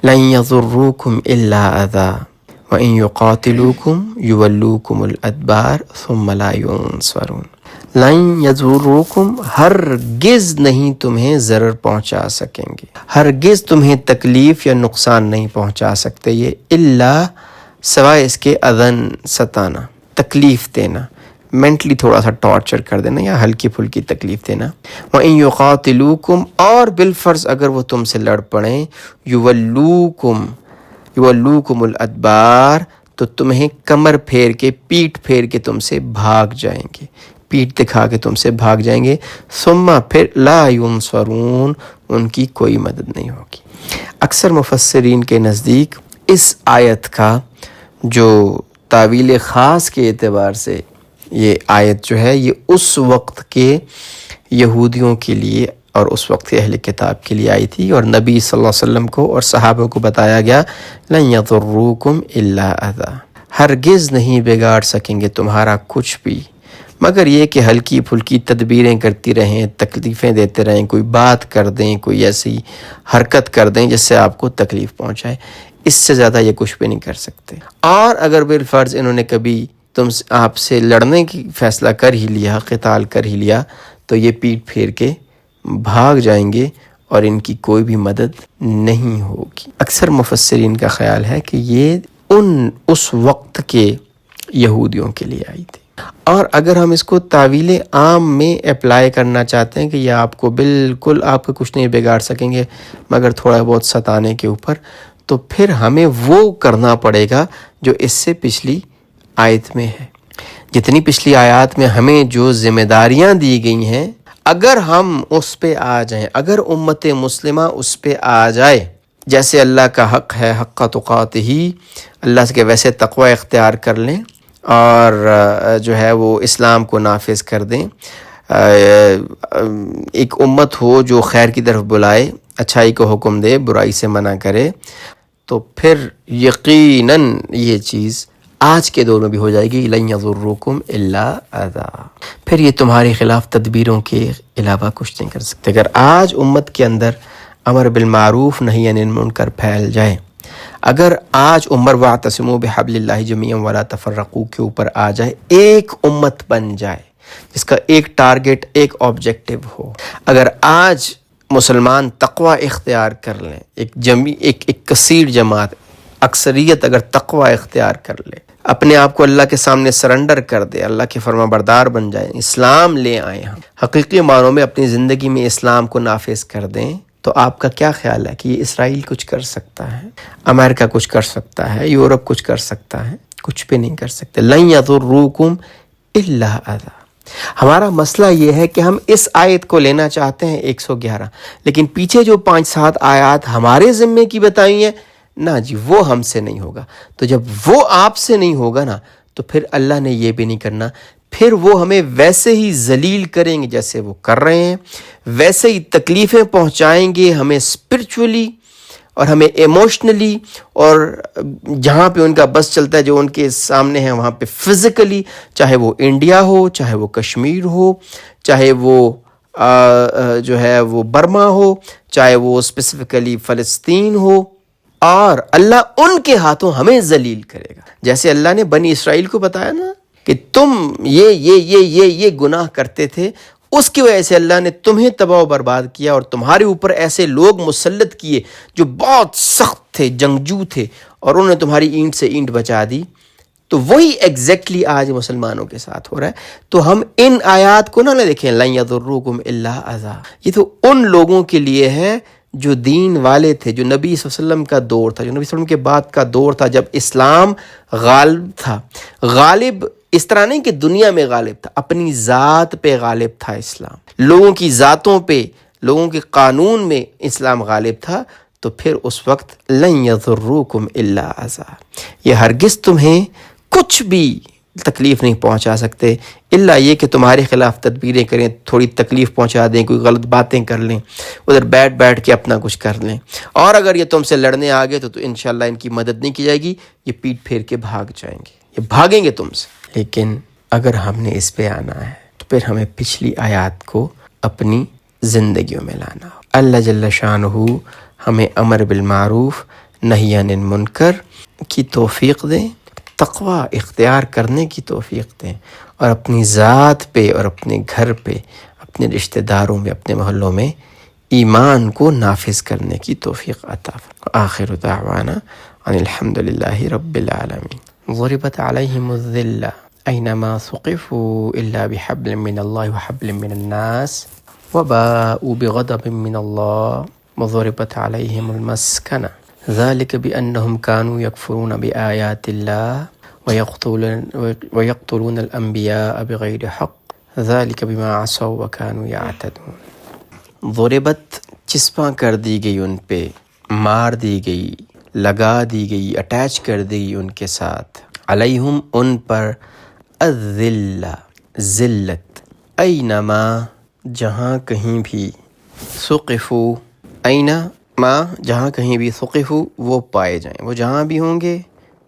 لن يضروكم الا اذى وان يقاتلوكم يولوكم الادبار ثم لا ينصرون۔ لن یضروکم، ہرگز نہیں تمہیں ضرر پہنچا سکیں گے، ہرگز تمہیں تکلیف یا نقصان نہیں پہنچا سکتے یہ، الا سوائے اس کے اذن، ستانا، تکلیف دینا، مینٹلی تھوڑا سا ٹارچر کر دینا یا ہلکی پھلکی تکلیف دینا۔ وَإِن يُقَاتِلُوكُمْ، اور بالفرض اگر وہ تم سے لڑ پڑیں، يُوَلُّوكُمُ الْأَدْبَارَ، تو تمہیں کمر پھیر کے، پیٹھ پھیر کے تم سے بھاگ جائیں گے، پیٹھ دکھا کے تم سے بھاگ جائیں گے۔ ثم پھر لا ينصرون، ان کی کوئی مدد نہیں ہوگی۔ اکثر مفسرین کے نزدیک اس آیت کا جو تاویل خاص کے اعتبار سے یہ آیت جو ہے یہ اس وقت کے یہودیوں کے لیے اور اس وقت کے اہل کتاب کے لیے آئی تھی، اور نبی صلی اللہ علیہ وسلم کو اور صحابہ کو بتایا گیا لن یضروکم الا اذی، ہرگز نہیں بگاڑ سکیں گے تمہارا کچھ بھی مگر یہ کہ ہلکی پھلکی تدبیریں کرتی رہیں، تکلیفیں دیتے رہیں، کوئی بات کر دیں، کوئی ایسی حرکت کر دیں جس سے آپ کو تکلیف پہنچائے، اس سے زیادہ یہ کچھ بھی نہیں کر سکتے۔ اور اگر بالفرض انہوں نے کبھی آپ سے لڑنے کی فیصلہ کر ہی لیا، قتال کر ہی لیا، تو یہ پیٹھ پھیر کے بھاگ جائیں گے اور ان کی کوئی بھی مدد نہیں ہوگی۔ اکثر مفسرین کا خیال ہے کہ یہ اس وقت کے یہودیوں کے لیے آئی تھی۔ اور اگر ہم اس کو تعویل عام میں اپلائی کرنا چاہتے ہیں کہ یہ آپ کو بالکل آپ کو کچھ نہیں بگاڑ سکیں گے مگر تھوڑا بہت ستانے کے اوپر، تو پھر ہمیں وہ کرنا پڑے گا جو اس سے پچھلی آیت میں ہے۔ جتنی پچھلی آیات میں ہمیں جو ذمہ داریاں دی گئی ہیں، اگر ہم اس پہ آ جائیں، اگر امت مسلمہ اس پہ آ جائے، جیسے اللہ کا حق ہے حق تقاتہ، اللہ کے ویسے تقوی اختیار کر لیں اور جو ہے وہ اسلام کو نافذ کر دیں، ایک امت ہو جو خیر کی طرف بلائے، اچھائی کو حکم دے، برائی سے منع کرے، تو پھر یقیناً یہ چیز آج کے دور میں بھی ہو جائے گی، لن یضروکم الا اذی، پھر یہ تمہارے خلاف تدبیروں کے علاوہ کچھ نہیں کر سکتے۔ اگر آج امت کے اندر امر بالمعروف نہی عن المنکر پھیل جائے، اگر آج عمر واعتصموا بحبل اللہ جميعا ولا تفرقوا کے اوپر آ جائے، ایک امت بن جائے جس کا ایک ٹارگٹ، ایک آبجیکٹو ہو، اگر آج مسلمان تقوی اختیار کر لیں، ایک کثیر جماعت، اکثریت اگر تقوی اختیار کر لے، اپنے آپ کو اللہ کے سامنے سرنڈر کر دے، اللہ کے فرما بردار بن جائیں، اسلام لے آئیں، ہم حقیقی معنوں میں اپنی زندگی میں اسلام کو نافذ کر دیں، تو آپ کا کیا خیال ہے کہ یہ اسرائیل کچھ کر سکتا ہے، امریکہ کچھ کر سکتا ہے، یورپ کچھ کر سکتا ہے؟ کچھ بھی نہیں کر سکتے۔ لن یضروکم الا اذی۔ ہمارا مسئلہ یہ ہے کہ ہم اس آیت کو لینا چاہتے ہیں 111، لیکن پیچھے جو 5-7 آیات ہمارے ذمے کی بتائی ہیں، نہ جی وہ ہم سے نہیں ہوگا۔ تو جب وہ آپ سے نہیں ہوگا نا، تو پھر اللہ نے یہ بھی نہیں کرنا، پھر وہ ہمیں ویسے ہی ذلیل کریں گے جیسے وہ کر رہے ہیں، ویسے ہی تکلیفیں پہنچائیں گے ہمیں اسپرچولی اور ہمیں ایموشنلی، اور جہاں پہ ان کا بس چلتا ہے جو ان کے سامنے ہے وہاں پہ فزیکلی، چاہے وہ انڈیا ہو، چاہے وہ کشمیر ہو، چاہے وہ جو ہے وہ برما ہو، چاہے وہ اسپیسیفکلی فلسطین ہو، اور اللہ ان کے ہاتھوں ہمیں ذلیل کرے گا۔ جیسے اللہ نے بنی اسرائیل کو بتایا نا کہ تم یہ گناہ کرتے تھے، اس کی وجہ سے اللہ نے تمہیں تباہ و برباد کیا، اور تمہارے اوپر ایسے لوگ مسلط کیے جو بہت سخت تھے، جنگجو تھے، اور انہوں نے تمہاری اینٹ سے اینٹ بچا دی۔ تو وہی ایگزیکٹلی آج مسلمانوں کے ساتھ ہو رہا ہے۔ تو ہم ان آیات کو نہ دیکھیں لن یضروکم الا اذی، یہ تو ان لوگوں کے لیے ہے جو دین والے تھے، جو نبی صلی اللہ علیہ وسلم کا دور تھا، جو نبی صلی اللہ علیہ وسلم کے بعد کا دور تھا، جب اسلام غالب تھا۔ غالب اس طرح نہیں کہ دنیا میں غالب تھا، اپنی ذات پہ غالب تھا اسلام، لوگوں کی ذاتوں پہ، لوگوں کے قانون میں اسلام غالب تھا۔ تو پھر اس وقت لن یضروکم الا اذی، یہ ہرگز تمہیں کچھ بھی تکلیف نہیں پہنچا سکتے، الا یہ کہ تمہارے خلاف تدبیریں کریں، تھوڑی تکلیف پہنچا دیں، کوئی غلط باتیں کر لیں، ادھر بیٹھ کے اپنا کچھ کر لیں، اور اگر یہ تم سے لڑنے آگے تو انشاءاللہ ان کی مدد نہیں کی جائے گی، یہ پیٹ پھیر کے بھاگ جائیں گے، یہ بھاگیں گے تم سے۔ لیکن اگر ہم نے اس پہ آنا ہے تو پھر ہمیں پچھلی آیات کو اپنی زندگیوں میں لانا ہو۔ اللہ جل شانہ ہمیں امر بالمعروف نہی عن المنکر کی توفیق دیں، تقوی اختیار کرنے کی توفیق دیں، اور اپنی ذات پہ اور اپنے گھر پہ، اپنے رشتہ داروں میں، اپنے محلوں میں ایمان کو نافذ کرنے کی توفیق عطا فرمائے۔ آخر دعوانا ان الحمد للہ رب العالمین۔ ضربت علیہم الذلہ اینما ثقفوا الا بحبل من اللہ وحبل من الناس وباءوا بغضب من اللہ وضربت علیہم المسکنہ ذلك بأنهم كانوا يكفرون بآيات الله ويقتلون الأنبياء بغير حق ذلك بما عصوا وكانوا يعتدون۔ ضربت چسپاں کر دی گئی ان پہ، مار دی گئی، لگا دی گئی، اٹیچ کر دی گئی ان کے ساتھ، علیہم ان پر، الذلہ ذلت، اینما جہاں کہیں بھی، ثقفو اینما جہاں کہیں بھی، ثقفو وہ پائے جائیں، وہ جہاں بھی ہوں گے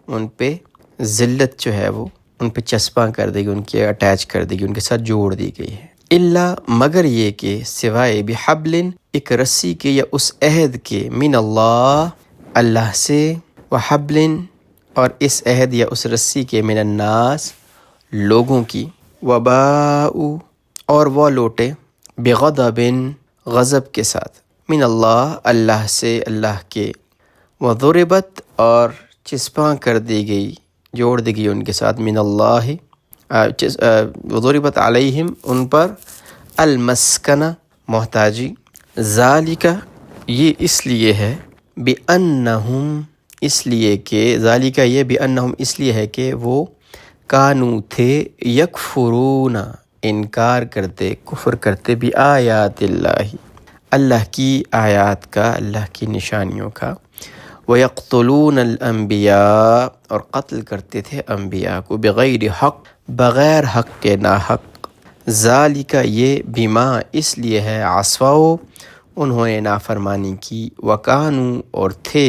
ان پہ ذلت جو ہے وہ ان پہ چسپاں کر دی گئی، ان کے اٹیچ کر دی گئی، ان کے ساتھ جوڑ دی گئی ہے۔ الا مگر یہ کہ سوائے بحبل ایک رسی کے یا اس عہد کے، من اللہ اللہ سے، وحبل اور اس عہد یا اس رسی کے، من الناس لوگوں کی، وباء اور وہ لوٹے، بغضب غضب کے ساتھ، من اللہ اللہ سے، اللہ کے، وضربت اور چسپاں کر دی گئی، جوڑ دی گئی ان کے ساتھ، من اللہ وضربت علیہم ان پر، المسکنہ محتاجی، ذالک یہ اس لیے ہے، بأنہم اس لیے کہ، ذالک یہ بأنہم اس لیے ہے کہ وہ کانو تھے، یکفرون انکار کرتے، کفر کرتے، بآیات اللہ اللہ کی آیات کا، اللہ کی نشانیوں کا، وَيَقْتُلُونَ الْأَنْبِيَاءَ اور قتل کرتے تھے انبیاء کو، بغیر حق بغیر حق کے، ناحق، ذالک یہ، بما اس لیے ہے، عصوا انہوں نے نافرمانی کی، وکانو اور تھے،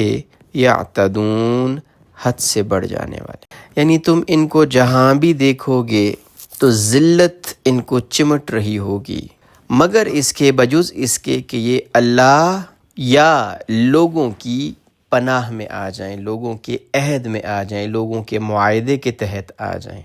یعتدون حد سے بڑھ جانے والے۔ یعنی تم ان کو جہاں بھی دیکھو گے تو ذلت ان کو چمٹ رہی ہوگی، مگر اس کے بجز اس کے کہ یہ اللہ یا لوگوں کی پناہ میں آ جائیں، لوگوں کے عہد میں آ جائیں، لوگوں کے معاہدے کے تحت آ جائیں،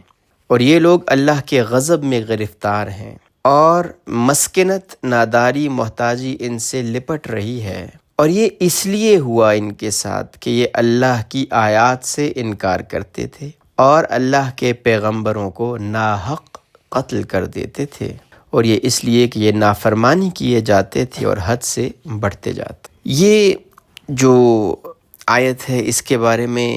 اور یہ لوگ اللہ کے غضب میں گرفتار ہیں، اور مسکنت ناداری محتاجی ان سے لپٹ رہی ہے، اور یہ اس لیے ہوا ان کے ساتھ کہ یہ اللہ کی آیات سے انکار کرتے تھے اور اللہ کے پیغمبروں کو ناحق قتل کر دیتے تھے، اور یہ اس لیے کہ یہ نافرمانی کیے جاتے تھے اور حد سے بڑھتے جاتے۔ یہ جو آیت ہے اس کے بارے میں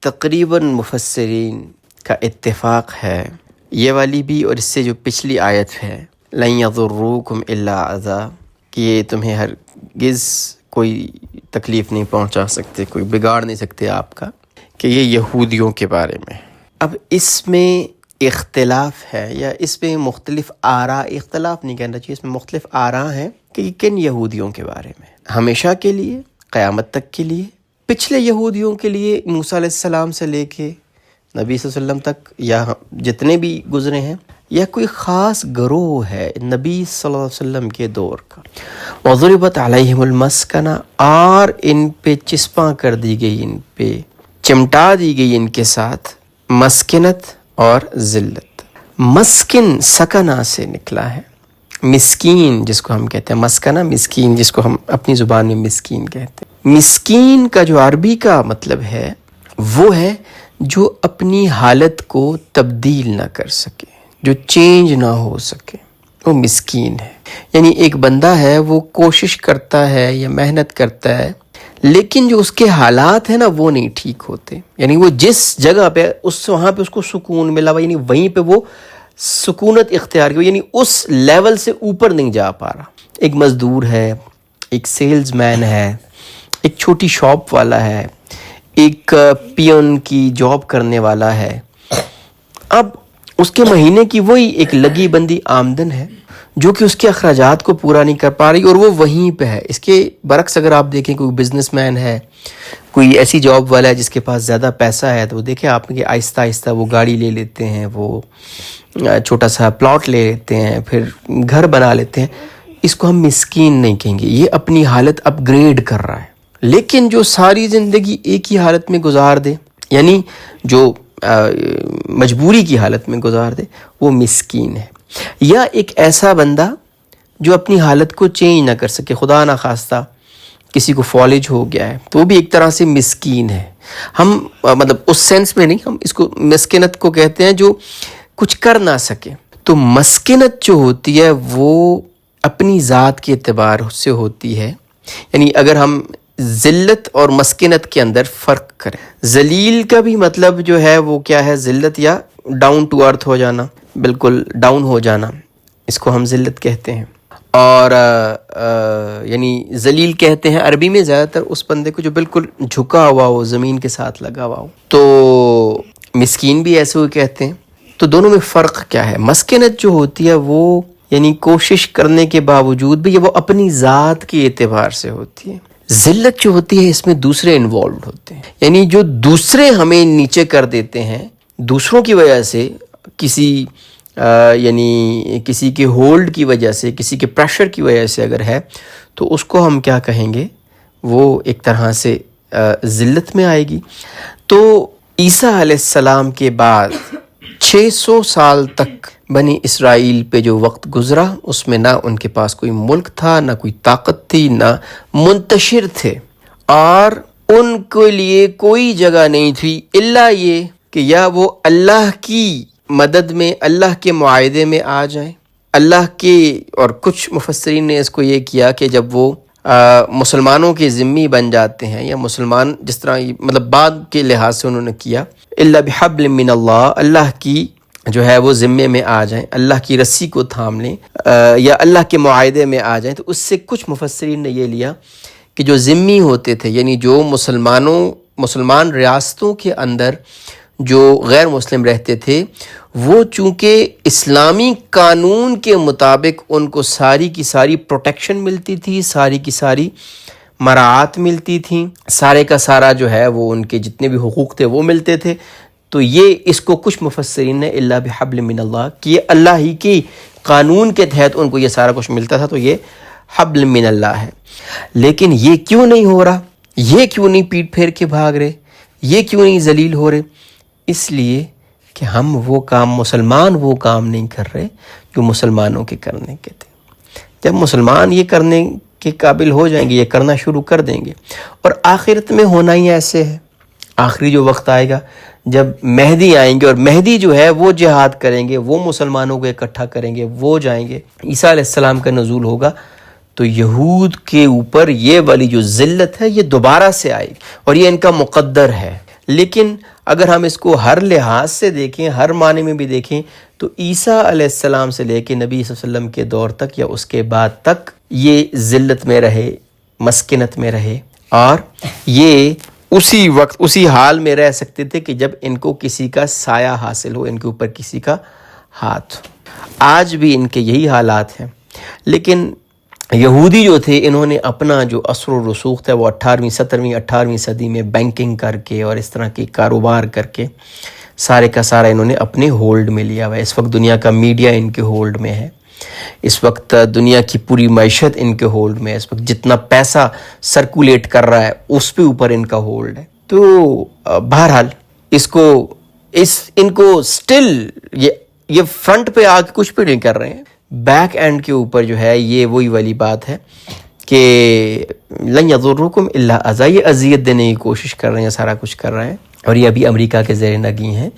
تقریباً مفسرین کا اتفاق ہے، یہ والی بھی اور اس سے جو پچھلی آیت ہے، لَن يَضُرُّوكُمْ إِلَّا عَذَابٌ، کہ یہ تمہیں ہرگز کوئی تکلیف نہیں پہنچا سکتے، کوئی بگاڑ نہیں سکتے آپ کا، کہ یہ یہودیوں کے بارے میں۔ اب اس میں اختلاف ہے، یا اس میں مختلف آراء، اختلاف نہیں کہنا چاہیے، اس میں مختلف آراء ہیں کہ کن یہودیوں کے بارے میں، ہمیشہ کے لیے، قیامت تک کے لیے، پچھلے یہودیوں کے لیے موسیٰ علیہ السلام سے لے کے نبی صلی اللہ علیہ وسلم تک، یا جتنے بھی گزرے ہیں، یا کوئی خاص گروہ ہے نبی صلی اللہ علیہ وسلم کے دور کا۔ وضربت علیہم المسکنہ اور ان پہ چسپاں کر دی گئی، ان پہ چمٹا دی گئی ان کے ساتھ مسکنت اور ذلت۔ مسکن سکنہ سے نکلا ہے، مسکین جس کو ہم کہتے ہیں، مسکنہ مسکین جس کو ہم اپنی زبان میں مسکین کہتے ہیں۔ مسکین کا جو عربی کا مطلب ہے وہ ہے جو اپنی حالت کو تبدیل نہ کر سکے، جو چینج نہ ہو سکے، وہ مسکین ہے۔ یعنی ایک بندہ ہے وہ کوشش کرتا ہے یا محنت کرتا ہے، لیکن جو اس کے حالات ہیں نا وہ نہیں ٹھیک ہوتے، یعنی وہ جس جگہ پہ وہاں پہ اس کو سکون ملا ہوا، یعنی وہیں پہ وہ سکونت اختیار کی، یعنی اس لیول سے اوپر نہیں جا پا رہا۔ ایک مزدور ہے، ایک سیلز مین ہے، ایک چھوٹی شاپ والا ہے، ایک پیون کی جاب کرنے والا ہے، اب اس کے مہینے کی وہی ایک لگی بندی آمدن ہے جو کہ اس کے اخراجات کو پورا نہیں کر پا رہی، اور وہ وہیں پہ ہے۔ اس کے برعکس اگر آپ دیکھیں کوئی بزنس مین ہے، کوئی ایسی جاب والا ہے جس کے پاس زیادہ پیسہ ہے، تو وہ دیکھیں آپ کہ آہستہ آہستہ وہ گاڑی لے لیتے ہیں، وہ چھوٹا سا پلاٹ لے لیتے ہیں، پھر گھر بنا لیتے ہیں۔ اس کو ہم مسکین نہیں کہیں گے، یہ اپنی حالت اپ گریڈ کر رہا ہے، لیکن جو ساری زندگی ایک ہی حالت میں گزار دے، یعنی جو مجبوری کی حالت میں گزار دے، وہ مسکین ہے۔ یا ایک ایسا بندہ جو اپنی حالت کو چینج نہ کر سکے، خدا نہ خواستہ کسی کو فالج ہو گیا ہے، تو وہ بھی ایک طرح سے مسکین ہے۔ ہم مطلب اس سینس میں نہیں، ہم اس کو مسکنت کو کہتے ہیں جو کچھ کر نہ سکے۔ تو مسکنت جو ہوتی ہے وہ اپنی ذات کے اعتبار سے ہوتی ہے، یعنی اگر ہم ذلت اور مسکنت کے اندر فرق کریں، ذلیل کا بھی مطلب جو ہے وہ کیا ہے، ذلت یا ڈاؤن ٹو ارتھ ہو جانا، بالکل ڈاؤن ہو جانا، اس کو ہم ذلت کہتے ہیں۔ اور یعنی ذلیل کہتے ہیں عربی میں زیادہ تر اس بندے کو جو بالکل جھکا ہوا ہو، زمین کے ساتھ لگا ہوا ہو۔ تو مسکین بھی ایسے ہو کہتے ہیں۔ تو دونوں میں فرق کیا ہے؟ مسکنت جو ہوتی ہے وہ یعنی کوشش کرنے کے باوجود بھی وہ اپنی ذات کے اعتبار سے ہوتی ہے۔ ذلت جو ہوتی ہے اس میں دوسرے انوالوڈ ہوتے ہیں، یعنی جو دوسرے ہمیں نیچے کر دیتے ہیں، دوسروں کی وجہ سے، کسی یعنی کسی کے ہولڈ کی وجہ سے، کسی کے پریشر کی وجہ سے اگر ہے تو اس کو ہم کیا کہیں گے؟ وہ ایک طرح سے ذلت میں آئے گی۔ تو عیسیٰ علیہ السلام کے بعد 600 سال تک بنی اسرائیل پہ جو وقت گزرا، اس میں نہ ان کے پاس کوئی ملک تھا، نہ کوئی طاقت تھی، نہ منتشر تھے، اور ان کے لیے کوئی جگہ نہیں تھی الا یہ کہ یا وہ اللہ کی مدد میں، اللہ کے معاہدے میں آ جائیں، اللہ کے، اور کچھ مفسرین نے اس کو یہ کیا کہ جب وہ مسلمانوں کے ذمہ بن جاتے ہیں، یا مسلمان جس طرح مطلب بعد کے لحاظ سے انہوں نے کیا، الا بحبل من اللہ، اللہ کی جو ہے وہ ذمے میں آ جائیں، اللہ کی رسی کو تھام لیں، یا اللہ کے معاہدے میں آ جائیں۔ تو اس سے کچھ مفسرین نے یہ لیا کہ جو ذمی ہوتے تھے، یعنی جو مسلمان ریاستوں کے اندر جو غیر مسلم رہتے تھے، وہ چونکہ اسلامی قانون کے مطابق ان کو ساری کی ساری پروٹیکشن ملتی تھی، ساری کی ساری مراعات ملتی تھیں، سارے کا سارا جو ہے وہ ان کے جتنے بھی حقوق تھے وہ ملتے تھے۔ تو یہ اس کو کچھ مفسرین نے الا بحبل من اللہ کہ یہ اللہ ہی کی قانون کے تحت ان کو یہ سارا کچھ ملتا تھا، تو یہ حبل من اللہ ہے۔ لیکن یہ کیوں نہیں ہو رہا؟ یہ کیوں نہیں پیٹ پھیر کے بھاگ رہے؟ یہ کیوں نہیں ذلیل ہو رہے؟ اس لیے کہ ہم مسلمان وہ کام نہیں کر رہے جو مسلمانوں کے کرنے کے تھے۔ جب مسلمان یہ کرنے کے قابل ہو جائیں گے، یہ کرنا شروع کر دیں گے، اور آخرت میں ہونا ہی ایسے ہے۔ آخری جو وقت آئے گا جب مہدی آئیں گے، اور مہدی جو ہے وہ جہاد کریں گے، وہ مسلمانوں کو اکٹھا کریں گے، وہ جائیں گے، عیسیٰ علیہ السلام کا نزول ہوگا، تو یہود کے اوپر یہ والی جو ذلت ہے یہ دوبارہ سے آئے گی، اور یہ ان کا مقدر ہے۔ لیکن اگر ہم اس کو ہر لحاظ سے دیکھیں، ہر معنی میں بھی دیکھیں، تو عیسیٰ علیہ السلام سے لے کے نبی صلی اللہ علیہ وسلم کے دور تک یا اس کے بعد تک یہ ذلت میں رہے، مسکنت میں رہے، اور یہ اسی وقت اسی حال میں رہ سکتے تھے کہ جب ان کو کسی کا سایہ حاصل ہو، ان کے اوپر کسی کا ہاتھ ہو۔ آج بھی ان کے یہی حالات ہیں۔ لیکن یہودی جو تھے، انہوں نے اپنا جو اثر و رسوخ تھا وہ 18ویں صدی میں بینکنگ کر کے اور اس طرح کے کاروبار کر کے سارے کا سارا انہوں نے اپنے ہولڈ میں لیا ہوا ہے۔ اس وقت دنیا کا میڈیا ان کے ہولڈ میں ہے، اس وقت دنیا کی پوری معیشت ان کے ہولڈ میں ہے، اس وقت جتنا پیسہ سرکولیٹ کر رہا ہے اس پہ اوپر ان کا ہولڈ ہے۔ تو بہرحال ان کو سٹل یہ فرنٹ پہ آ کے کچھ بھی نہیں کر رہے ہیں، بیک اینڈ کے اوپر جو ہے یہ وہی والی بات ہے کہ لن یضرکم الا اذی، یہ اذیت دینے کی کوشش کر رہے ہیں، سارا کچھ کر رہے ہیں، اور یہ ابھی امریکہ کے زیر نگیں ہیں،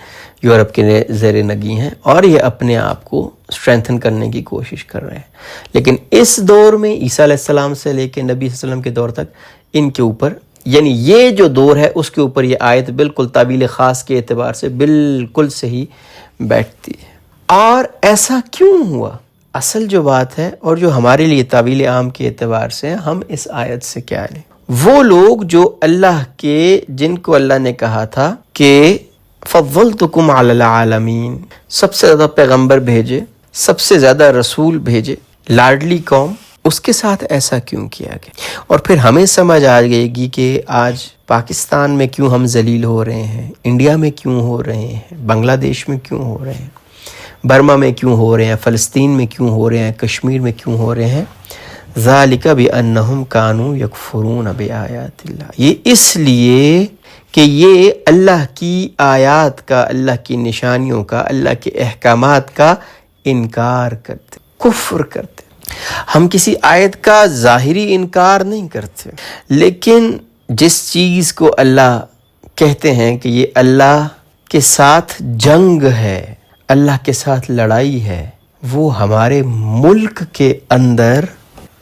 یورپ کے زیر نگیں ہیں، اور یہ اپنے آپ کو اسٹرینتھن کرنے کی کوشش کر رہے ہیں۔ لیکن اس دور میں عیسیٰ علیہ السلام سے لے کے نبی صلی اللہ علیہ وسلم کے دور تک ان کے اوپر، یعنی یہ جو دور ہے اس کے اوپر یہ آیت بالکل تعبیل خاص کے اعتبار سے بالکل صحیح بیٹھتی ہے۔ اور ایسا کیوں ہوا؟ اصل جو بات ہے، اور جو ہمارے لیے تعبیل عام کے اعتبار سے ہم اس آیت سے کیا لیں، وہ لوگ جو اللہ کے، جن کو اللہ نے کہا تھا کہ فضلتکم علی العالمین، سب سے زیادہ پیغمبر بھیجے، سب سے زیادہ رسول بھیجے، لاڈلی قوم، اس کے ساتھ ایسا کیوں کیا گیا؟ اور پھر ہمیں سمجھ آ جائے گی کہ آج پاکستان میں کیوں ہم ذلیل ہو رہے ہیں، انڈیا میں کیوں ہو رہے ہیں، بنگلہ دیش میں کیوں ہو رہے ہیں، برما میں کیوں ہو رہے ہیں، فلسطین میں کیوں ہو رہے ہیں، کشمیر میں کیوں ہو رہے ہیں۔ ذالک بأنہم کانوا یکفرون بآیات اللہ، یہ اس لیے کہ یہ اللہ کی آیات کا، اللہ کی نشانیوں کا، اللہ کے احکامات کا انکار کرتے، کفر کرتے۔ ہم کسی آیت کا ظاہری انکار نہیں کرتے، لیکن جس چیز کو اللہ کہتے ہیں کہ یہ اللہ کے ساتھ جنگ ہے، اللہ کے ساتھ لڑائی ہے، وہ ہمارے ملک کے اندر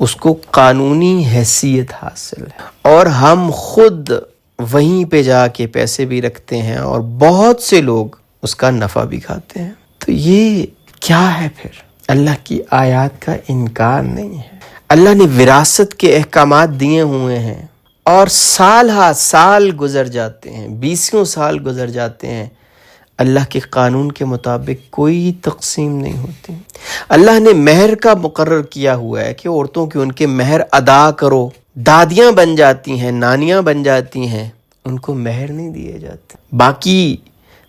اس کو قانونی حیثیت حاصل ہے، اور ہم خود وہیں پہ جا کے پیسے بھی رکھتے ہیں اور بہت سے لوگ اس کا نفع بھی کھاتے ہیں۔ تو یہ کیا ہے پھر؟ اللہ کی آیات کا انکار نہیں ہے۔ اللہ نے وراثت کے احکامات دیے ہوئے ہیں، اور سال ہا سال گزر جاتے ہیں، 20 سال گزر جاتے ہیں، اللہ کے قانون کے مطابق کوئی تقسیم نہیں ہوتی۔ اللہ نے مہر کا مقرر کیا ہوا ہے کہ عورتوں کے ان کے مہر ادا کرو، دادیاں بن جاتی ہیں، نانیاں بن جاتی ہیں، ان کو مہر نہیں دیے جاتے۔ باقی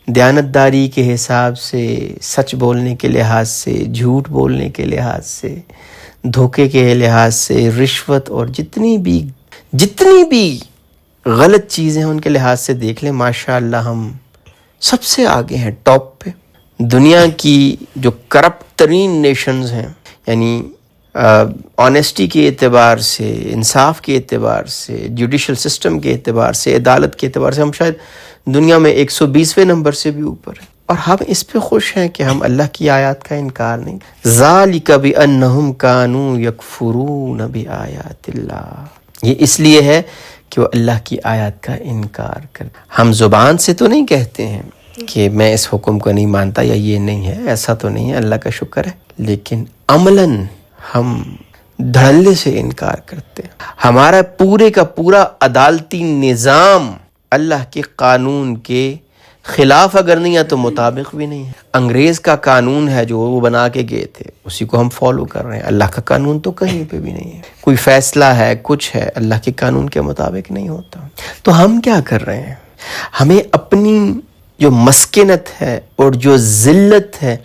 دیانتداری کے حساب سے، سچ بولنے کے لحاظ سے، جھوٹ بولنے کے لحاظ سے، دھوکے کے لحاظ سے، رشوت اور جتنی بھی غلط چیزیں ہیں ان کے لحاظ سے دیکھ لیں، ماشاءاللہ ہم سب سے آگے ہیں، ٹاپ پہ۔ دنیا کی جو کرپٹ ترین نیشنز ہیں، یعنی آنیسٹی کے اعتبار سے، انصاف کے اعتبار سے، جوڈیشل سسٹم کے اعتبار سے، عدالت کے اعتبار سے ہم شاید دنیا میں 120ویں نمبر سے بھی اوپر ہیں، اور ہم اس پہ خوش ہیں کہ ہم اللہ کی آیات کا انکار نہیں۔ ذالک بأنہم کانوا یکفرون بآیات اللہ، یہ اس لیے ہے کہ وہ اللہ کی آیات کا انکار کرتے۔ ہم زبان سے تو نہیں کہتے ہیں کہ میں اس حکم کو نہیں مانتا یا یہ نہیں ہے، ایسا تو نہیں ہے، اللہ کا شکر ہے، لیکن عملاً ہم دھڑلے سے انکار کرتے ہیں۔ ہمارا پورے کا پورا عدالتی نظام اللہ کے قانون کے خلاف اگر نہیں ہے تو مطابق بھی نہیں ہے۔ انگریز کا قانون ہے جو وہ بنا کے گئے تھے، اسی کو ہم فالو کر رہے ہیں۔ اللہ کا قانون تو کہیں پہ بھی نہیں ہے، کوئی فیصلہ ہے، کچھ ہے، اللہ کے قانون کے مطابق نہیں ہوتا۔ تو ہم کیا کر رہے ہیں؟ ہمیں اپنی جو مسکنت ہے اور جو ذلت ہے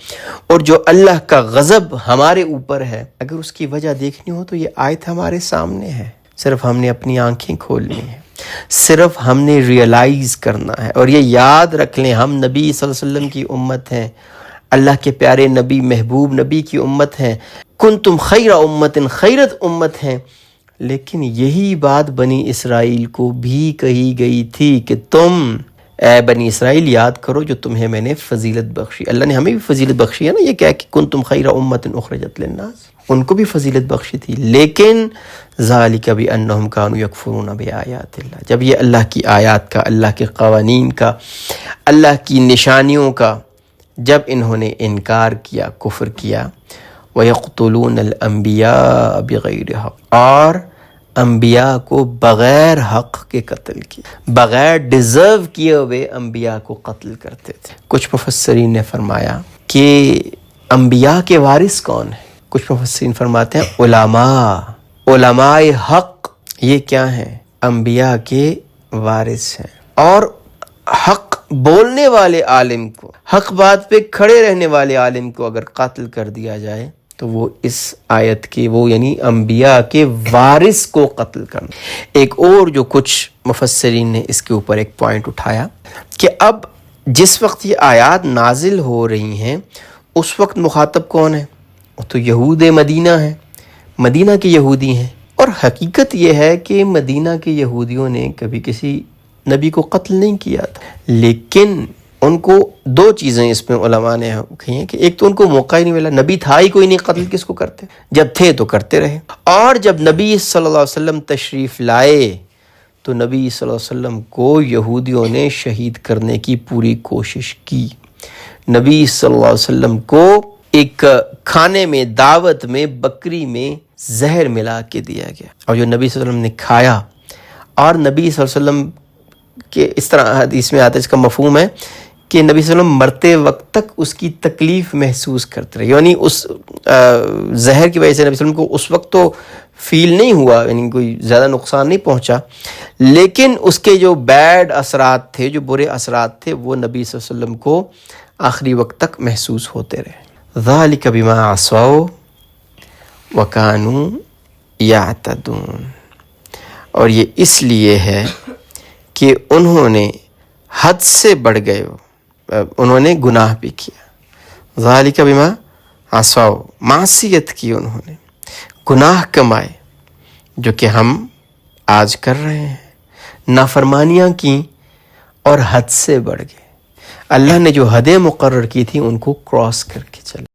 اور جو اللہ کا غضب ہمارے اوپر ہے، اگر اس کی وجہ دیکھنی ہو تو یہ آیت ہمارے سامنے ہے، صرف ہم نے اپنی آنکھیں کھولنی ہیں، صرف ہم نے ریئلائز کرنا ہے۔ اور یہ یاد رکھ لیں، ہم نبی صلی اللہ علیہ وسلم کی امت ہیں، اللہ کے پیارے نبی، محبوب نبی کی امت ہیں، کنتم خیر امت، خیرت امت ہیں، لیکن یہی بات بنی اسرائیل کو بھی کہی گئی تھی کہ تم اے بنی اسرائیل یاد کرو جو تمہیں میں نے فضیلت بخشی۔ اللہ نے ہمیں بھی فضیلت بخشی ہے نا، یہ کہہ کہ کنتم خیر امت اخرجت للناس، ان کو بھی فضیلت بخشی تھی، لیکن ذالک بانہم کانوا یکفرون بآیات اللہ، جب یہ اللہ کی آیات کا، اللہ کے قوانین کا، اللہ کی نشانیوں کا جب انہوں نے انکار کیا، کفر کیا، وَيَقْتُلُونَ الْأَنْبِيَاءَ بِغَيْرِ حق، اور انبیاء کو بغیر حق کے قتل کیا، بغیر ڈیزرو کیے ہوئے انبیاء کو قتل کرتے تھے۔ کچھ مفسرین نے فرمایا کہ انبیاء کے وارث کون ہیں؟ کچھ مفسرین فرماتے ہیں علماء حق، یہ کیا ہیں؟ انبیاء کے وارث ہیں، اور حق بولنے والے عالم کو، حق بات پہ کھڑے رہنے والے عالم کو اگر قتل کر دیا جائے تو وہ اس آیت کے، وہ یعنی انبیاء کے وارث کو قتل کرنا۔ ایک اور جو کچھ مفسرین نے اس کے اوپر ایک پوائنٹ اٹھایا کہ اب جس وقت یہ آیات نازل ہو رہی ہیں اس وقت مخاطب کون ہے؟ تو یہود مدینہ ہیں، مدینہ کے یہودی ہیں، اور حقیقت یہ ہے کہ مدینہ کے یہودیوں نے کبھی کسی نبی کو قتل نہیں کیا تھا، لیکن ان کو دو چیزیں اس میں علماء نے کہی ہیں کہ ایک تو ان کو موقع ہی نہیں ملا، نبی تھا ہی کوئی نہیں، قتل کس کو کرتے، جب تھے تو کرتے رہے، اور جب نبی صلی اللہ علیہ وسلم تشریف لائے تو نبی صلی اللہ علیہ وسلم کو یہودیوں نے شہید کرنے کی پوری کوشش کی۔ نبی صلی اللہ علیہ وسلم کو ایک کھانے میں، دعوت میں، بکری میں زہر ملا کے دیا گیا، اور جو نبی صلی اللہ علیہ وسلم نے کھایا، اور نبی صلی اللہ علیہ وسلم کے اس طرح حدیث میں آتا ہے، اس کا مفہوم ہے کہ نبی صلی اللہ علیہ وسلم مرتے وقت تک اس کی تکلیف محسوس کرتے رہے، یعنی اس زہر کی وجہ سے نبی صلی اللہ علیہ وسلم کو اس وقت تو فیل نہیں ہوا، یعنی کوئی زیادہ نقصان نہیں پہنچا، لیکن اس کے جو بیڈ اثرات تھے، جو برے اثرات تھے، وہ نبی صلی اللہ علیہ وسلم کو آخری وقت تک محسوس ہوتے رہے۔ ذالک بما عصوا وکانوا یعتدون، اور یہ اس لیے ہے کہ انہوں نے حد سے بڑھ گئے، انہوں نے گناہ بھی کیا، ذالک بما عصوا، معصیت کی انہوں نے، گناہ کمائے جو کہ ہم آج کر رہے ہیں، نافرمانیاں کی اور حد سے بڑھ گئے، اللہ نے جو حدیں مقرر کی تھی ان کو کراس کر کے چلے۔